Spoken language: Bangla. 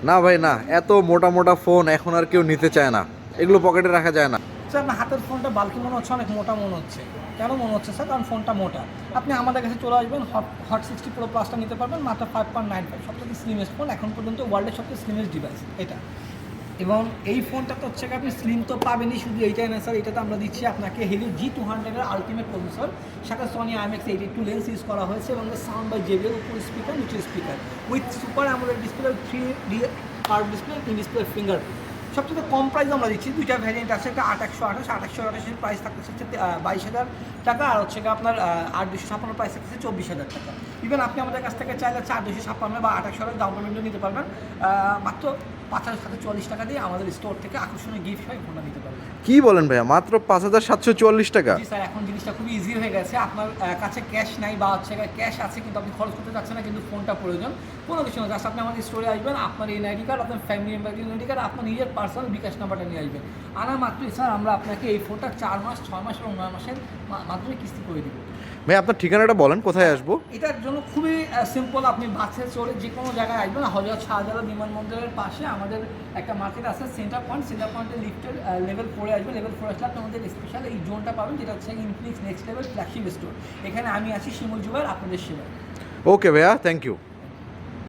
না ভাই না, এত মোটা মোটা ফোন এখন আর কেউ নিতে চায় না, এগুলো পকেটে রাখা যায় না। স্যার আপনার হাতের ফোনটা বাল্কি মনে হচ্ছে, অনেক মোটা মনে হচ্ছে। কেন মনে হচ্ছে স্যার? কারণ ফোনটা মোটা। আপনি আমাদের কাছে চলে আসবেন, হট 60 প্রো প্লাসটা নিতে পারবেন মাত্র 5.95, সবথেকে স্লিমেস্ট ফোন এখন পর্যন্ত, ওয়ার্ল্ডের সবথেকে স্লিমেস্ট ডিভাইস এটা। এবং এই ফোনটা তো হচ্ছে আপনি স্লিম তো পাবেনই, শুধু এইটাই না স্যার, এটাতে আমরা দিচ্ছি আপনাকে Helio G200 এর আলটিমেট প্রসেসর, সাথে Sony IMX82 লেন্স ইউজ করা হয়েছে, এবং সাউন্ড বাই JBL, উপর স্পিকার নিচে speaker, with super AMOLED display, 3D curve display, in display fingerprint. সবচেয়ে কম প্রাইস আমরা দিচ্ছি, দুইটা ভ্যারিয়েন্ট আছে, একটা 828 প্রাইস থাকতেছে হচ্ছে 22,000 টাকা, আর হচ্ছে আপনার 8,256 প্রাইস থাকতেছে 24,000 টাকা। ইভেন আপনি আমাদের কাছ থেকে চাইলে 4,256 বা 28,000 ডাউন পেমেন্টও নিতে পারবেন, মাত্র 5,744 টাকা দিয়ে আমাদের স্টোর থেকে আকর্ষণীয় গিফট হয় ফোনটা নিতে পারবেন। কি বলেন ভাইয়া, মাত্র 5,744 টাকা? জি স্যার, এখন জিনিসটা খুবই ইজি হয়ে গেছে। আপনার কাছে ক্যাশ নাই বা হচ্ছে ক্যাশ আছে কিন্তু আপনি খরচ করতে চাচ্ছেন না, কিন্তু ফোনটা প্রয়োজন, কোনো কিছু না, জাস্ট আপনি আমাদের স্টোরে আসবেন, আপনার এনআইডি কার্ড, আপনার ফ্যামিলি মেম্বারের এনআইডি কার্ড, আপনার নিজের পার্সোনাল বিকাশ নাম্বারটা নিয়ে আসবেন। আনা মাত্রই স্যার আমরা আপনাকে এই ফোনটা 4 মাস, 6 মাস এবং 9 মাসের মাধ্যমে কিস্তি করে দিব। ভাই আপনার ঠিকানাটা বলেন, কোথায় আসবো? এটার জন্য খুবই সিম্পল, আপনি বাসে চড়ে যে কোনো জায়গায় আসবেন, হজরত শাহজালাল বিমানবন্দরের পাশে আমাদের একটা মার্কেট আছে সেন্টার পয়েন্টে লিফটের লেভেল 4 আসবে, লেভেল 4 আসলে আপনি আমাদের স্পেশাল এই জোনটা পাবেন, যেটা হচ্ছে Infinix next level flagship store. এখানে আমি আছি শিমুল জুবাইর, আপনাদের সেবায়। ওকে ভাইয়া, থ্যাংক ইউ।